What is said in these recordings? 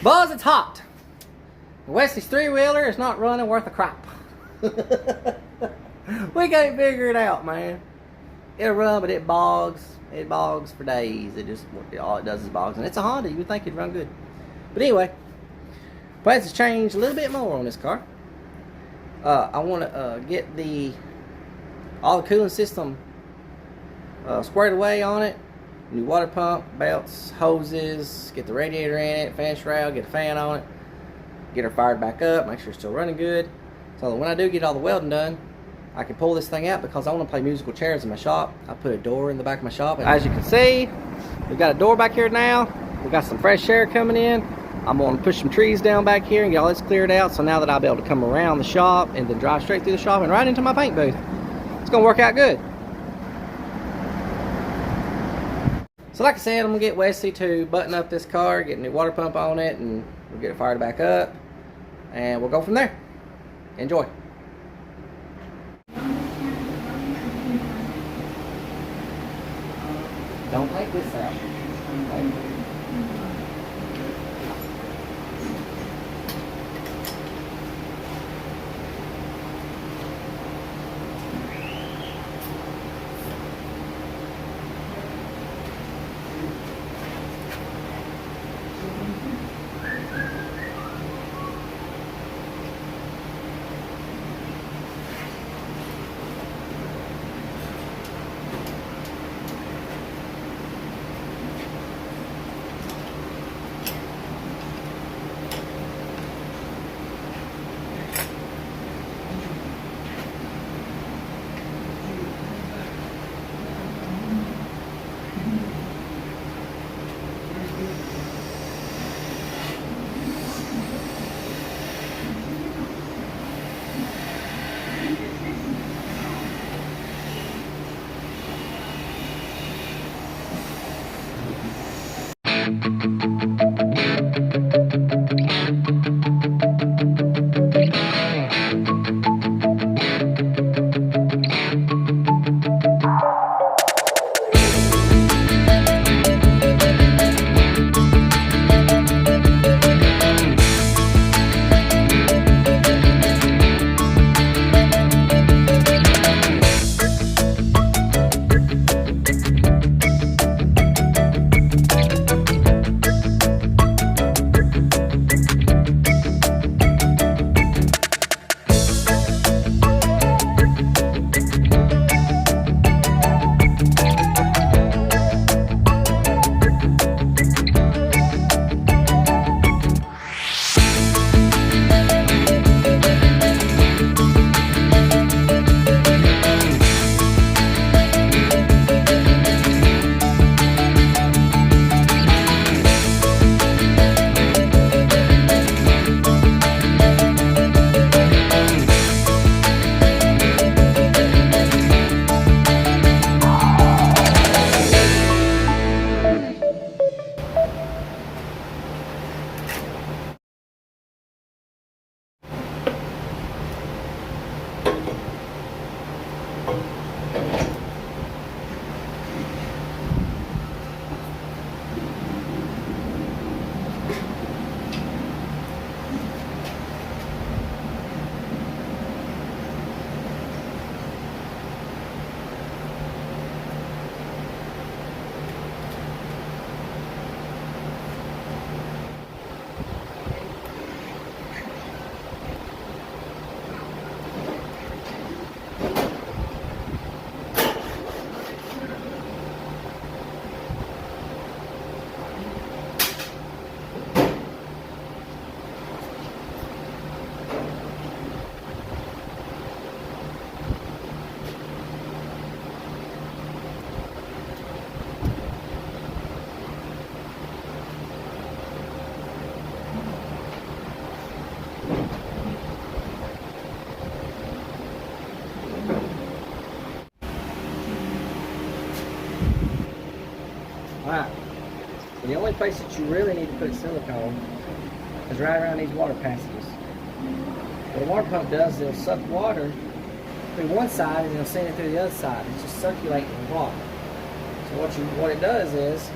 Buzz, it's hot. Wesley's three-wheeler is not running worth a crap. We can't figure it out, man. It'll run, but it bogs. It bogs for days. All it does is bogs. And it's a Honda. You would think it'd run good. But anyway, plans to change a little bit more on this car. I want to get all the cooling system squared away on it. New water pump, belts, hoses, get the radiator in it, fan shroud, get a fan on it, get her fired back up, make sure it's still running good. So that when I do get all the welding done, I can pull this thing out because I want to play musical chairs in my shop. I put a door in the back of my shop. As you can see, we've got a door back here now. We've got some fresh air coming in. I'm going to push some trees down back here and get all this cleared out. So now that I'll be able to come around the shop and then drive straight through the shop and right into my paint booth. It's going to work out good. So like I said, I'm going to get Wesley to button up this car, get a new water pump on it, and we'll get it fired back up. And we'll go from there. Enjoy. Don't take this out. Okay. Alright, so the only place that you really need to put silicone is right around these water passages. What a water pump does is it'll suck water through one side and it'll send it through the other side. It's just circulating the water. So what it does is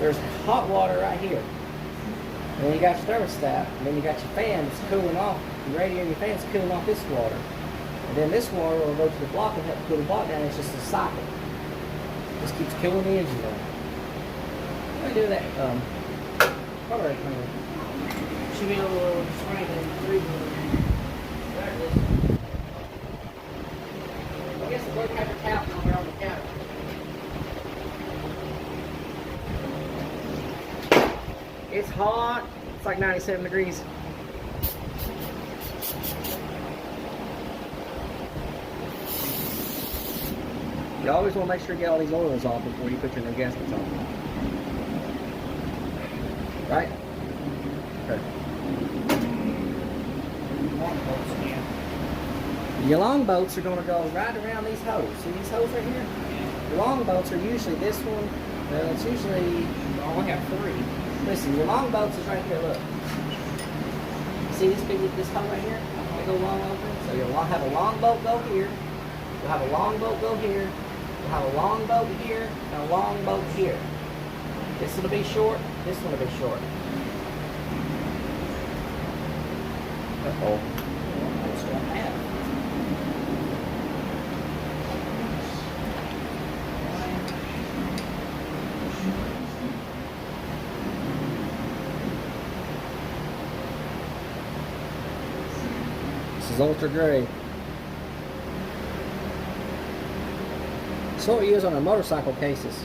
there's hot water right here. And then you got your thermostat, and then you got your fan that's cooling off. Your radiator, your fan's cooling off this water. And then this water will go to the block and help cool the block down. It's just a cycle. Just keeps cooling the engine down. Let me do that carburetor cleaner. Should be a little spring and three. There it is. I guess the blood paper tap on there on the counter. It's hot. It's like 97 degrees. You always want to make sure you get all these oils off before you put your new gaskets on. Right? Okay. Your long bolts are going to go right around these holes. See these holes right here? Your long bolts are usually this one. It's usually, I only have 3. Listen, your long bolts is right here, look. See this hole right here? They go long open. So you'll have a long bolt go here. You'll have a long bolt go here. You'll have a long bolt here and a long bolt here. This one will be short. This one will be short. Uh-oh. This is ultra gray. It's what we use on our motorcycle cases.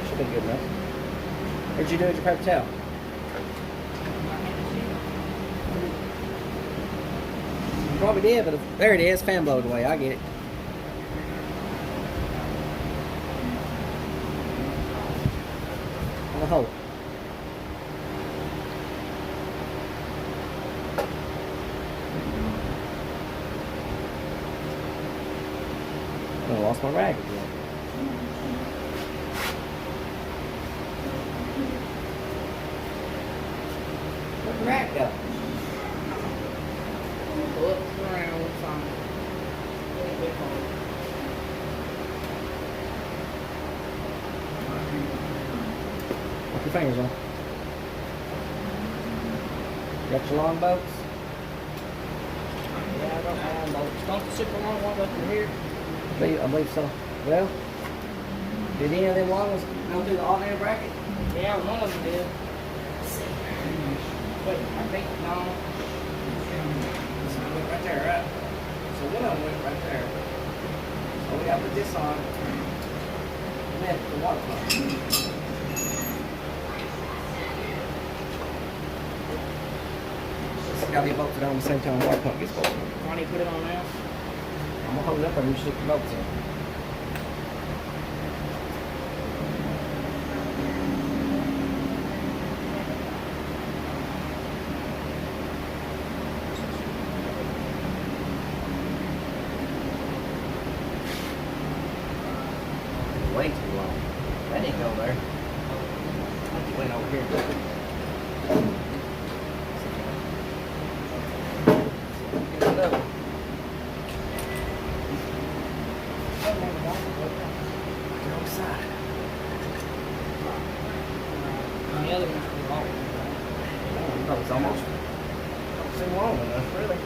Should be good enough. What'd you do with your paper towel? You probably did, but there it is. Fan blowed away. I get it. On the hole. I lost my rag again. Where'd the rag go? Look around, what's on it? Put your fingers on. Got your long bolts? Yeah, I got my long bolts. Don't the super long one go through here? I believe so. Well, did any of them long ones go through the alternator bracket? Yeah, one of them did. Let's see. Wait, I think no. This one went right there, right? So one of them went right there. So we gotta put this on. And then the water pump. It's gotta be bolted on the same time the water pump gets bolted. Why don't you put it on now? I'm gonna hold it up and you stick the bolts in. Way too long. That didn't go there. It went over here. Get another. On the other one's pretty long. Oh, it's almost don't seem long enough, really.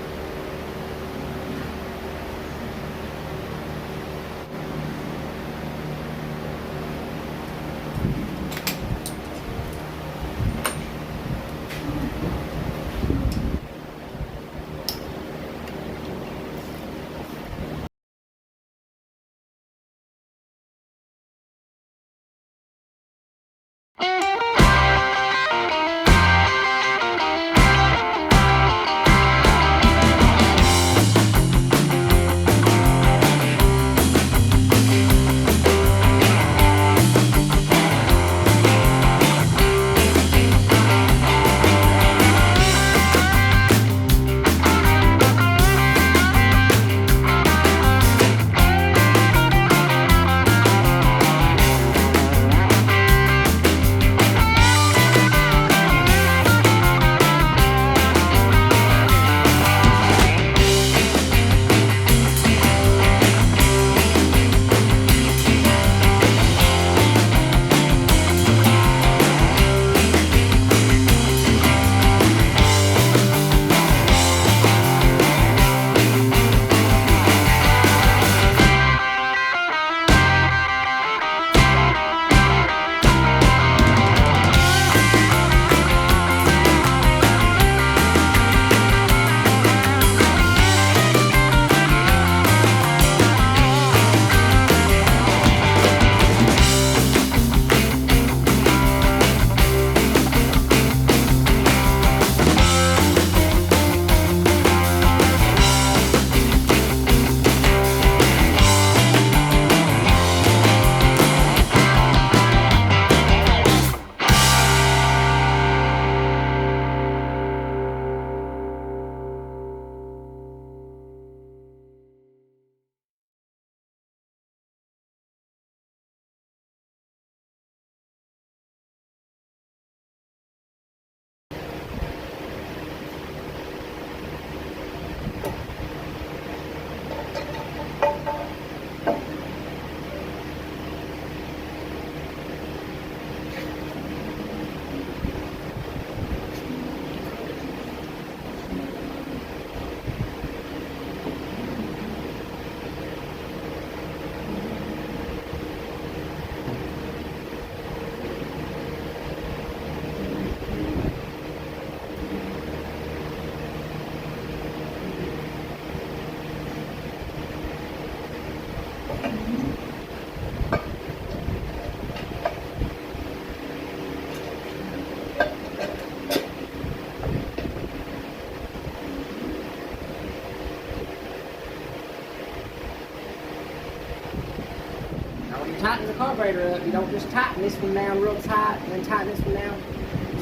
Tighten the carburetor up. You don't just tighten this one down real tight and then tighten this one down.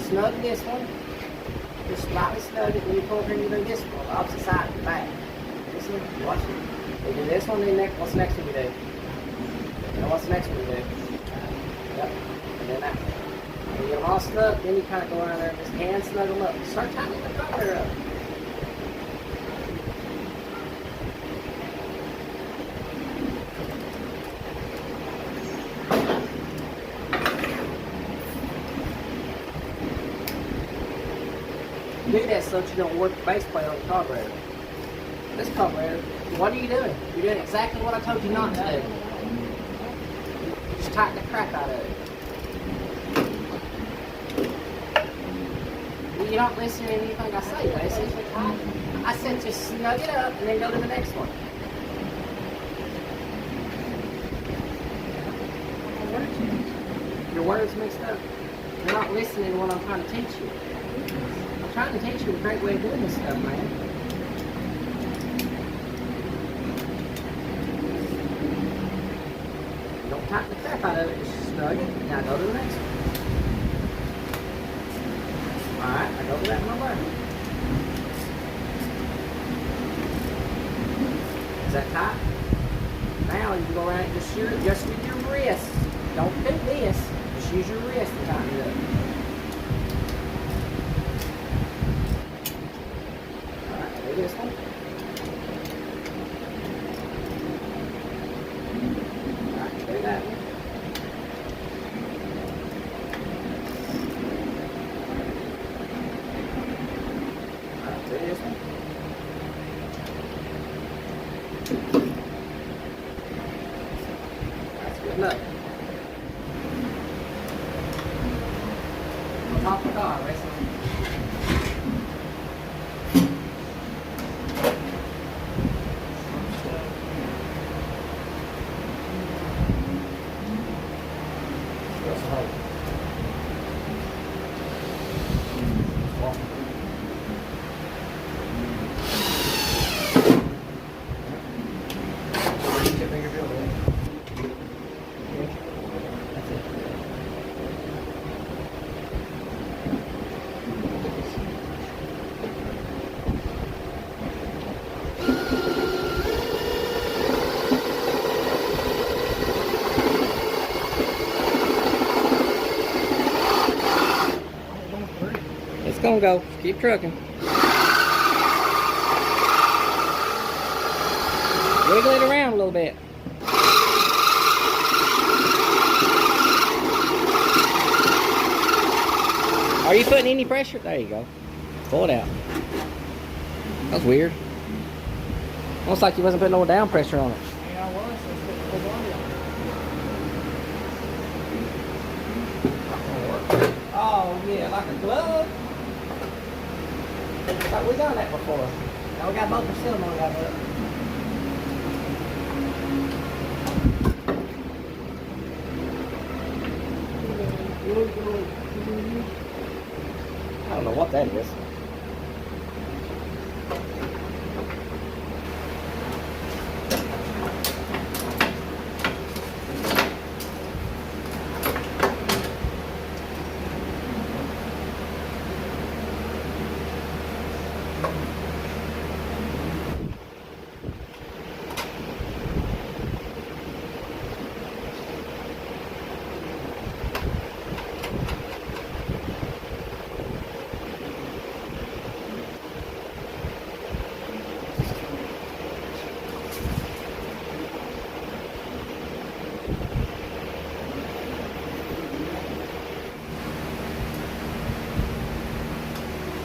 Snug this one. Just slightly snug it. When you pull here, you do this one. Opposite side to the back. This one, watch it. You do this one, then next. What's the next one you do? You know what's the next one you do? Yep. And then that one. When you get them all snug, then you kind of go around there and just hand snug them up. Start tightening the carburetor up. Do that so that you don't work the base plate on the carburetor. This carburetor, what are you doing? You're doing exactly what I told you not to do. Just tighten the crap out of it. You don't listen to anything I say, basically. I said just snug it up and then go to the next one. Your words mixed up. You're not listening to what I'm trying to teach you. I'm trying to teach you a great way of doing this stuff, man. Don't tighten the crap out of it, just snug it. Now go to the next one. Alright, I go to that one over. Is that tight? Now you can go around and just use your wrist. Don't do this. Just use your wrist to tighten it up. This one. Alright, do that one. Alright, do this one. That's good enough. On top of the car, Wesley. It's gonna go. Just keep trucking. Wiggle it around a little bit. Are you putting any pressure? There you go. Pull it out. That was weird. Almost like you wasn't putting no down pressure on it. Yeah, I was. I put the full body on. Oh yeah, like a glove. Like we done that before. Now we got both the still on that up. I don't know what that is.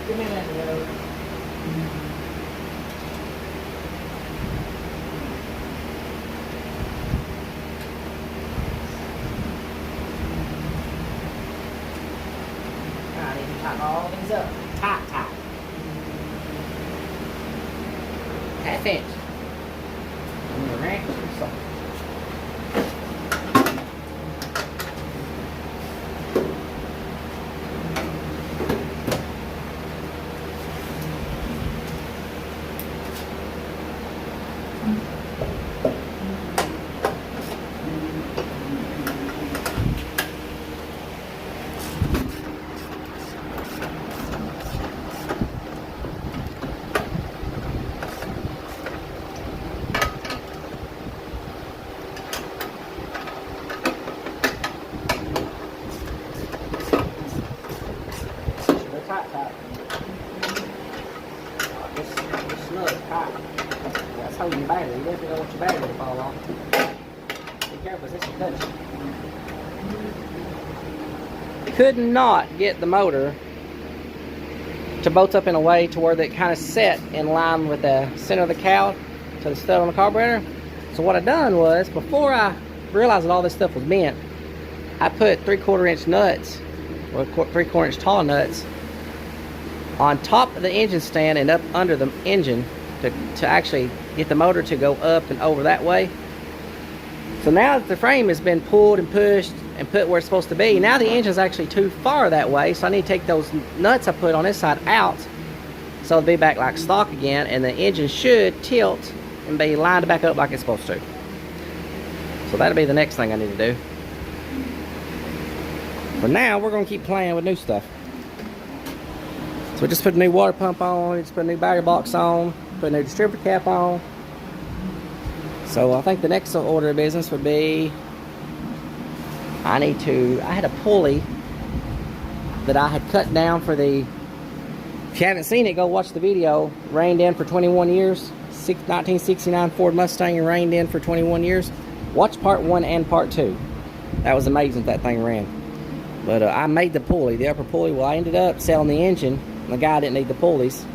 Give me that road. I need to tighten all these up. Tight, tight. Half inch. I'm gonna wrench or something. careful, this will touch you. Could not get the motor to bolt up in a way to where they kind of set in line with the center of the cowl to the stud on the carburetor. So what I done was, before I realized that all this stuff was bent, I put 3/4 inch nuts, or 3/4 inch tall nuts, on top of the engine stand and up under the engine to actually get the motor to go up and over that way. So now that the frame has been pulled and pushed and put where it's supposed to be, now the engine's actually too far that way, so I need to take those nuts I put on this side out so it'll be back like stock again, and the engine should tilt and be lined back up like it's supposed to. So that'll be the next thing I need to do. For now, we're going to keep playing with new stuff. So we just put a new water pump on, just put a new battery box on, put a new distributor cap on. So I think the next order of business would be, I had a pulley that I had cut down for the, if you haven't seen it, go watch the video, rained in for 21 years, 1969 Ford Mustang, rained in for 21 years. Watch part 1 and part 2. That was amazing that thing ran. But I made the pulley, the upper pulley. Well, I ended up selling the engine, and the guy didn't need the pulleys.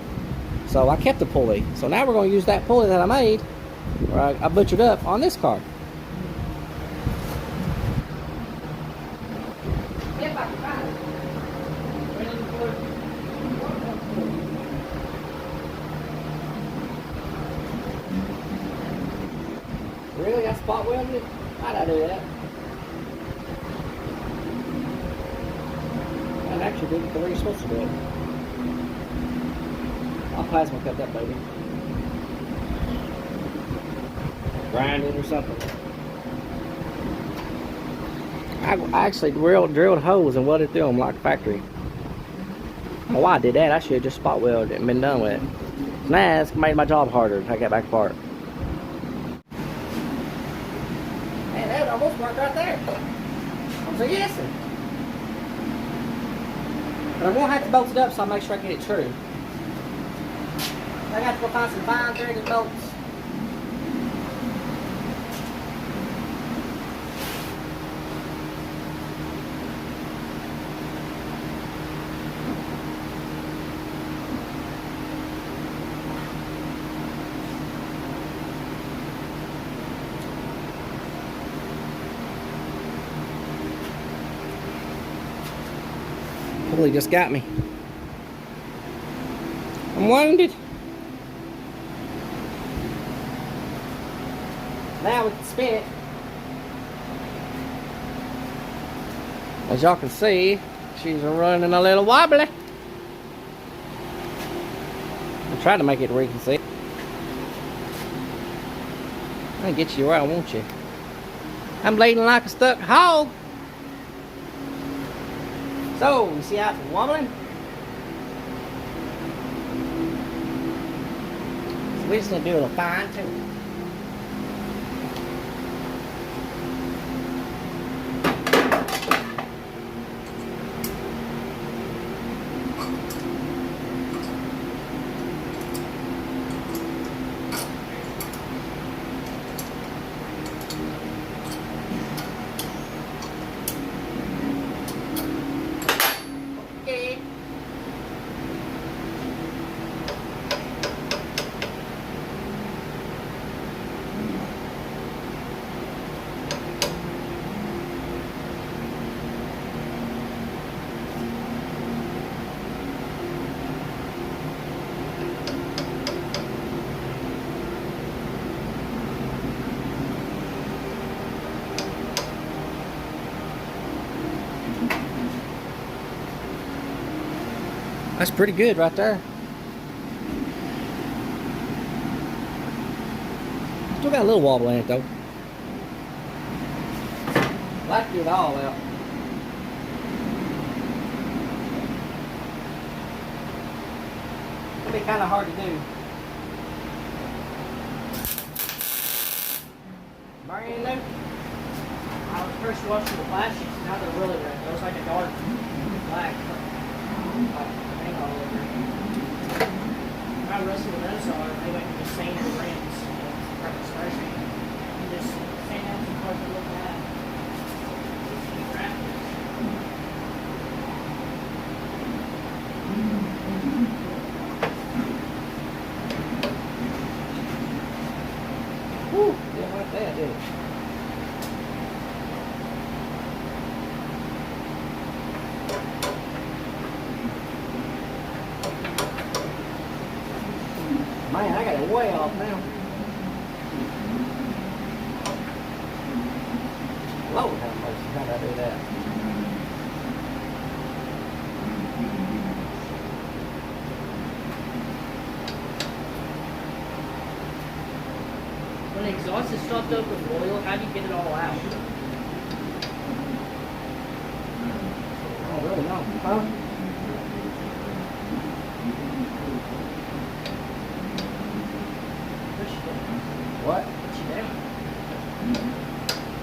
So I kept the pulley. So now we're going to use that pulley that I made, or I butchered up, on this car. If I can find it. Really? I spot welded it? How'd I do that? I actually did it the way you're supposed to do it. I'll plasma cut that baby. Grind it or something. I actually drilled holes and welded through them like a factory. Oh, why I did that? I should have just spot welded it and been done with it. Nah, it's made my job harder to take that back apart. Man, that would almost work right there. I'm saying yes, sir. But I'm gonna have to bolt it up so I'll make sure I get it true. I got to go find some fine threaded bolts. Pulley just got me. I'm wounded. Now we can spin it. As y'all can see, she's running a little wobbly. I'm trying to make it where you can see. I'll get you where I want you. I'm bleeding like a stuck hog. So, you see how it's wobbling? So we're just going to do a little fine tuning. That's pretty good right there. Still got a little wobble in it though. I like to get it all out. It'll be kind of hard to do. Brand new. I was first washing the plastics, now they're really red. It looks like a dark black. How rusty the nuts are, maybe I can just sand the rims. Just sand out some parts that look bad. way off now. Lord have mercy, how did I do that? When the exhaust is stuffed up with oil, how do you get it all out? Oh, really? No. Huh? Push it down. What? Push it down.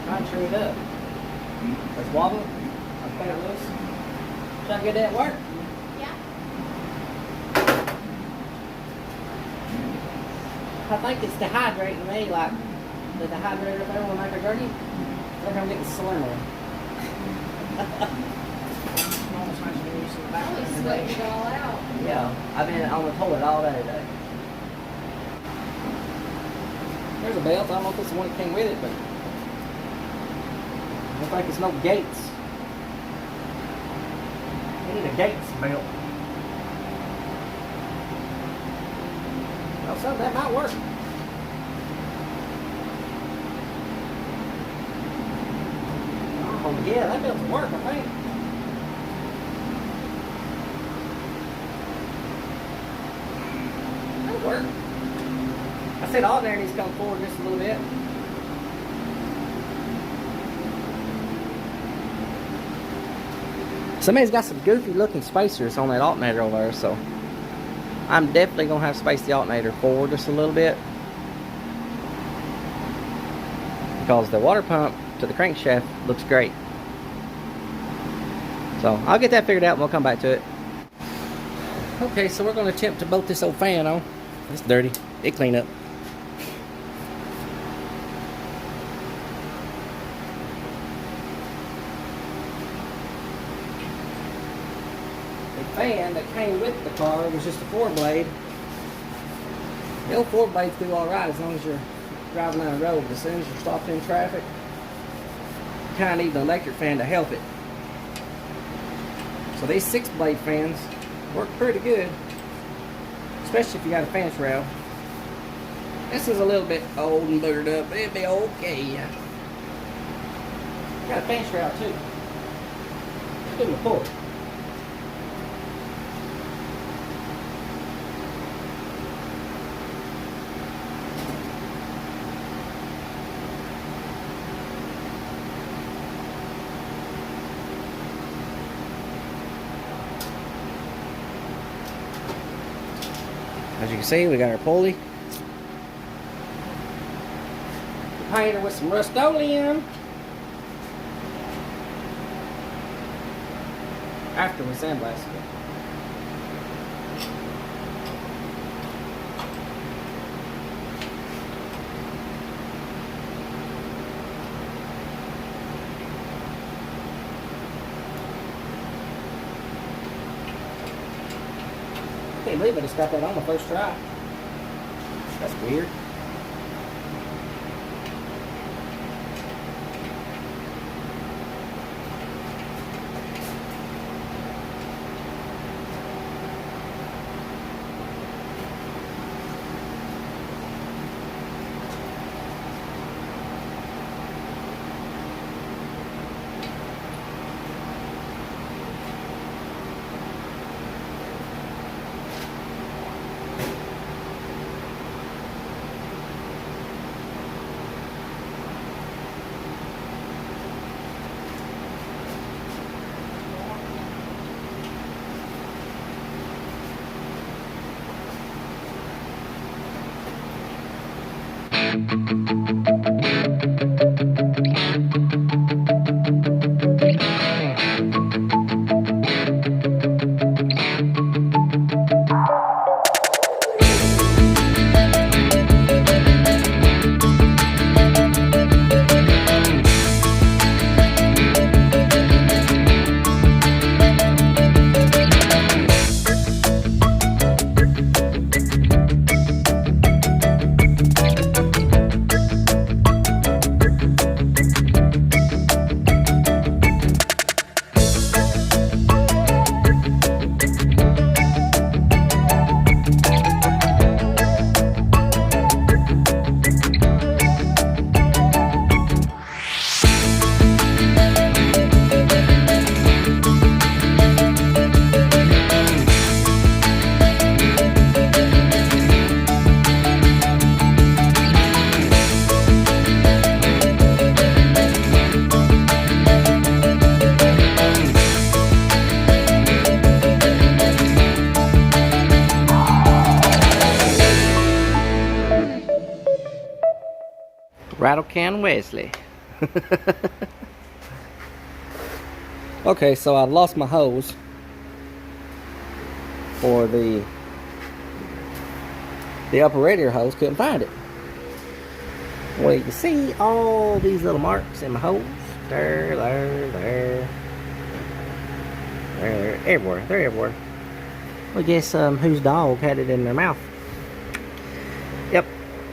Try and turn it up. Let's wobble. I'll cut it loose. Should I get that work? Yeah. I think it's dehydrating me, like the dehydrator there will make a dirty. They're gonna get the cylinder. Almost nice to use some back Probably in the sweating day. it all out. Yeah, I've been on the toilet all day today. There's a belt. I don't know if it's the one that came with it, but I don't think it's no gates. We need a gates belt. Well, so that might work. Oh yeah, that belt's work, I think. That'll work. I said alternator needs to come forward just a little bit. Somebody's got some goofy looking spacers on that alternator over there, so I'm definitely gonna have to space the alternator forward just a little bit, because the water pump to the crankshaft looks great. So I'll get that figured out and we'll come back to it. Okay, so we're gonna attempt to bolt this old fan on. It's dirty. It clean up. The fan that came with the car was just a 4-blade. The old 4-blades do alright as long as you're driving down the road. As soon as you're stopped in traffic, you kind of need an electric fan to help it. So these 6-blade fans work pretty good, especially if you got a fan shroud. This is a little bit old and booted up, but it'll be okay. Got a fan shroud too. Give them a pull. As you can see, we got our pulley. Paint her with some Rust-Oleum. After we sandblast it. I can't believe I just got that on the first try. That's weird. can Wesley. Okay, so I lost my hose for the upper radiator hose. Couldn't find it. Well, you can see all these little marks in my hose. There, everywhere. They're everywhere. Well, I guess whose dog had it in their mouth? Yep,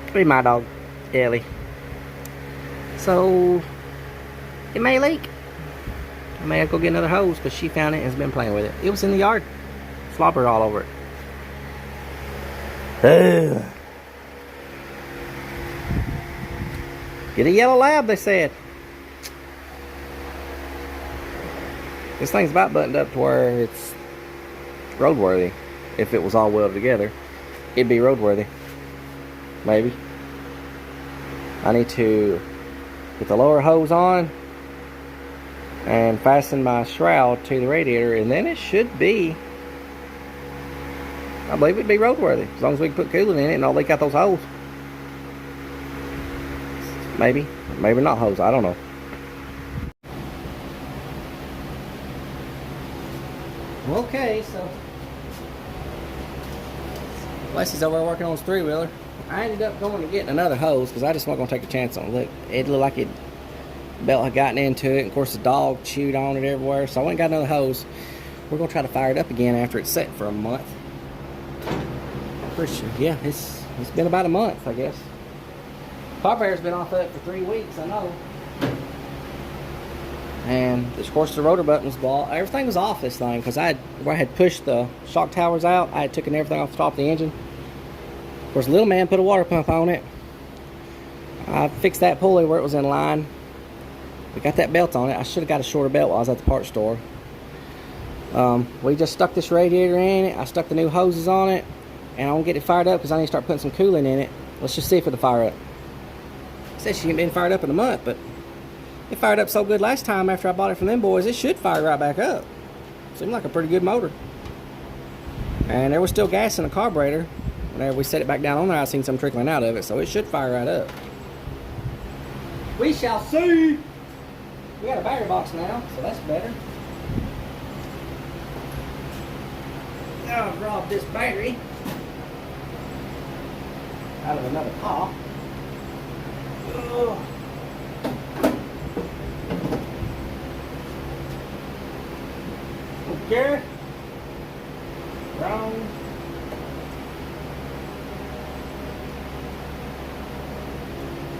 it'd be my dog, Ellie. So it may leak. I may have to go get another hose because she found it and has been playing with it. It was in the yard. Slobber all over it. Ugh. Get a yellow lab, they said. This thing's about buttoned up to where it's roadworthy. If it was all welded together, it'd be roadworthy. Maybe. I need to get the lower hose on and fasten my shroud to the radiator, and then it should be, I believe it'd be roadworthy as long as we can put coolant in it and not leak out those holes. Maybe not hose, I don't know. Okay, so Wesley's over there working on his 3-wheeler. I ended up going and getting another hose because I just wasn't going to take a chance on it. Look, it looked like belt had gotten into it, and of course the dog chewed on it everywhere, so I went and got another hose. We're going to try to fire it up again after it's set for a month. Pretty sure, yeah, it's been about a month, I guess. Carburetor's been off of it for 3 weeks, I know. And of course the rotor button was ball. Everything was off this thing because where I had pushed the shock towers out, I had taken everything off the top of the engine. Of course, the little man put a water pump on it. I fixed that pulley where it was in line. We got that belt on it. I should have got a shorter belt while I was at the parts store. We just stuck this radiator in it. I stuck the new hoses on it, and I'm gonna get it fired up because I need to start putting some coolant in it. Let's just see if it'll fire up. It said she ain't been fired up in a month, but it fired up so good last time after I bought it from them boys, it should fire right back up. Seemed like a pretty good motor. And there was still gas in the carburetor. Whenever we set it back down on there, I seen some trickling out of it, so it should fire right up. We shall see. We got a battery box now, so that's better. Now I've robbed this battery out of another car. Oh. Okay. Wrong.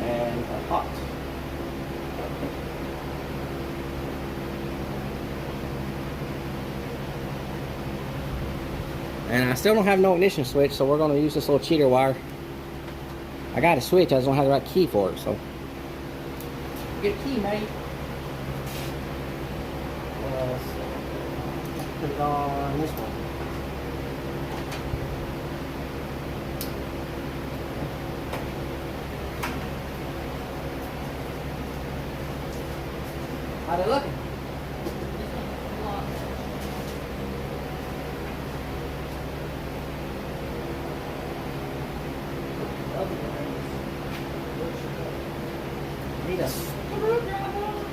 And a hot. And I still don't have no ignition switch, so we're going to use this little cheater wire. I got a switch, I just don't have the right key for it, so. Get a key, mate. Put it on this one. How's it looking? Need a screwdriver.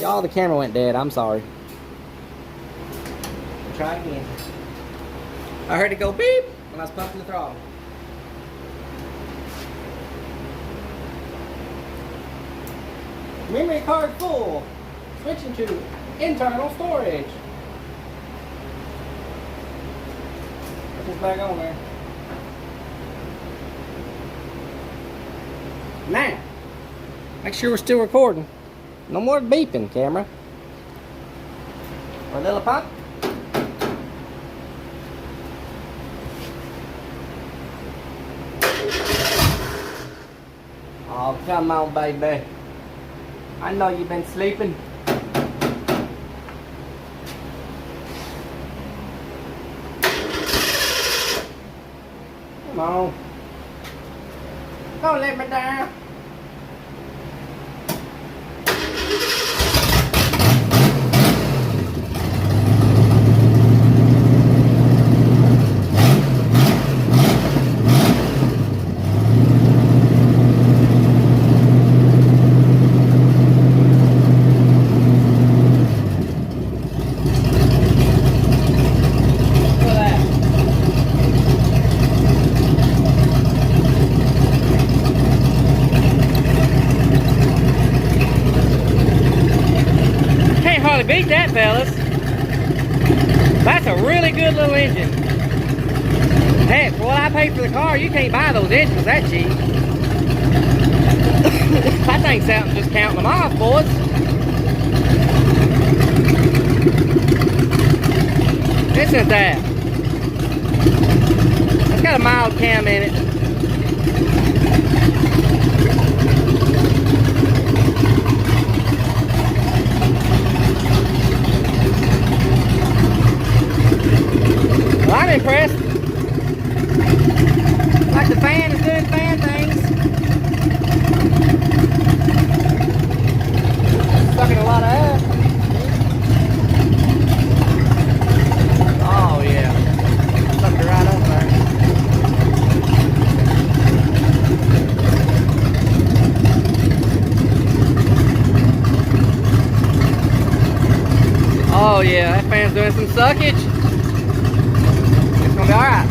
Y'all, the camera went dead. I'm sorry. Try again. I heard it go beep when I was pumping the throttle. Memory card full. Switching to internal storage. Put this back on there. Now, make sure we're still recording. No more beeping, camera. A little pump. Oh, come on, baby. I know you've been sleeping. Come on. Don't let me down. can't hardly beat that, fellas. That's a really good little engine. Heck, for what I paid for the car, you can't buy those engines that cheap. That thing's something just counting them off, boys. Listen to that. It's got a mild cam in it. Well, I'm impressed. Like the fan is doing fan things. Sucking a lot of air. Oh yeah. Sucked it right up there. Oh yeah, that fan's doing some suckage. It's gonna be alright.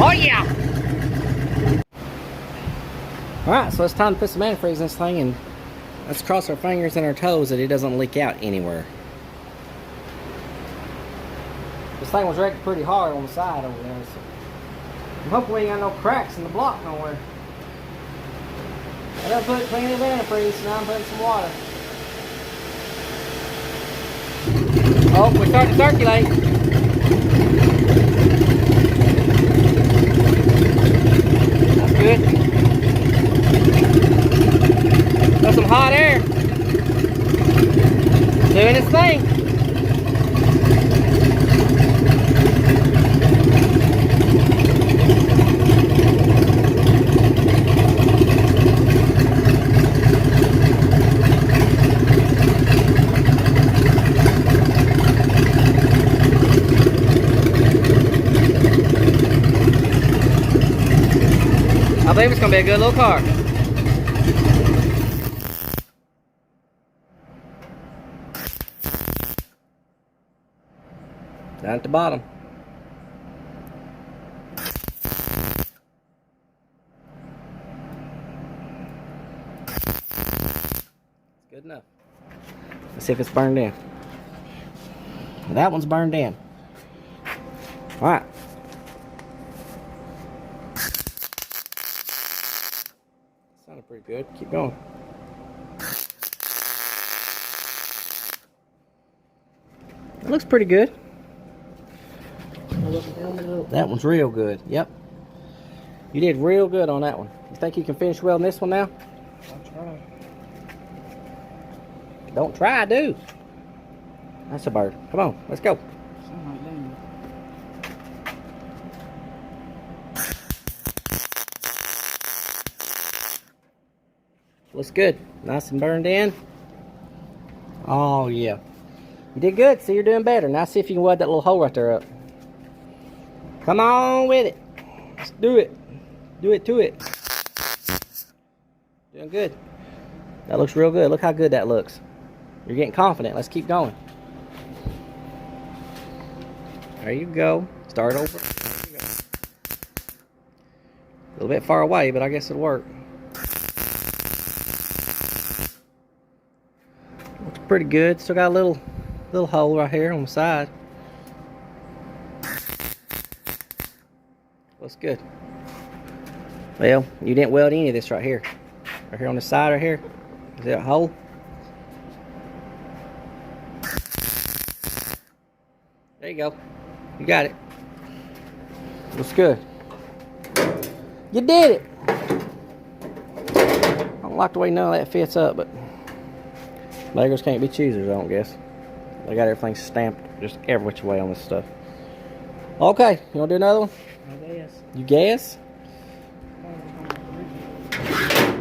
Oh yeah! Alright, so it's time to put some antifreeze in this thing, and let's cross our fingers and our toes that it doesn't leak out anywhere. This thing was wrecked pretty hard on the side over there, so I'm hoping we ain't got no cracks in the block nowhere. I done put plenty of antifreeze, so now I'm putting some water. Oh, we're starting to circulate. That's good. Got some hot air. Doing its thing. I believe it's going to be a good little car. Down at the bottom. Good enough. Let's see if it's burned in. That one's burned in. Alright. Sounded pretty good. Keep going. It looks pretty good. That one's real good. Yep. You did real good on that one. You think you can finish welding this one now? I'll try. Don't try, do. That's a bird. Come on, let's go. Sound like them. Looks good. Nice and burned in. Oh, yeah. You did good. See, you're doing better. Now see if you can weld that little hole right there up. Come on with it. Let's do it. Do it to it. Doing good. That looks real good. Look how good that looks. You're getting confident. Let's keep going. There you go. Start over. There you go. A little bit far away, but I guess it'll work. Looks pretty good. Still got a little hole right here on the side. Looks good. Well, you didn't weld any of this right here. Right here on the side right here. Is that a hole? There you go. You got it. Looks good. You did it. I don't like the way none of that fits up, but beggars can't be choosers, I don't guess. They got everything stamped just every which way on this stuff. Okay, you want to do another one? I guess. You guess?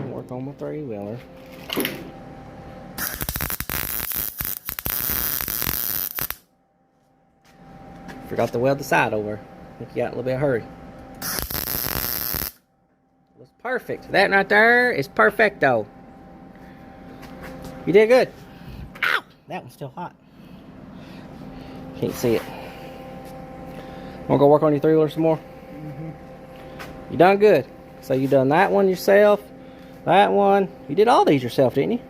Work on my 3-wheeler. Forgot to weld the side over. I think you got a little bit of hurry. Looks perfect. That right there is perfecto. You did good. Ow! That one's still hot. Can't see it. Want to go work on your 3-wheeler some more? You done good. So you done that one yourself. That one. You did all these yourself, didn't you?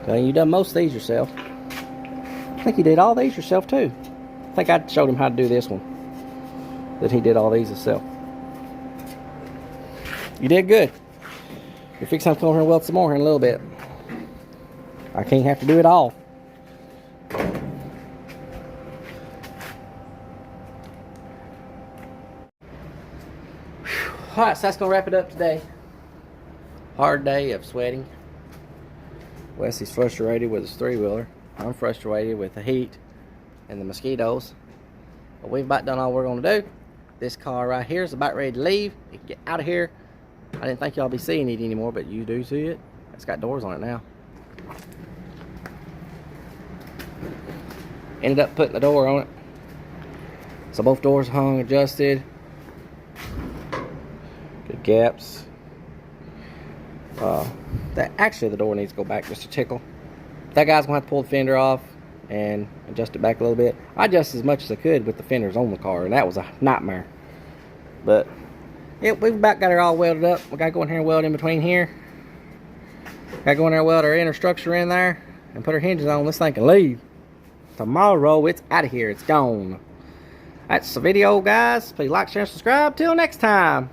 Okay, you done most of these yourself. I think you did all these yourself too. I think I showed him how to do this one. That he did all these himself. You did good. You're fixing to come over here and weld some more in a little bit. I can't have to do it all. Alright, so that's going to wrap it up today. Hard day of sweating. Wesley's frustrated with his 3-wheeler. I'm frustrated with the heat and the mosquitoes. But we've about done all we're going to do. This car right here is about ready to leave. It can get out of here. I didn't think y'all be seeing it anymore, but you do see it. It's got doors on it now. Ended up putting the door on it. So both doors hung, adjusted. Good gaps. Actually the door needs to go back just a tickle. That guy's gonna have to pull the fender off and adjust it back a little bit. I adjusted as much as I could with the fenders on the car, and that was a nightmare. But yeah, we've about got it all welded up. We gotta go in here and weld in between here. Gotta go in there and weld our inner structure in there and put our hinges on. This thing can leave. Tomorrow it's out of here. It's gone. That's the video, guys. Please like, share, and subscribe. Till next time.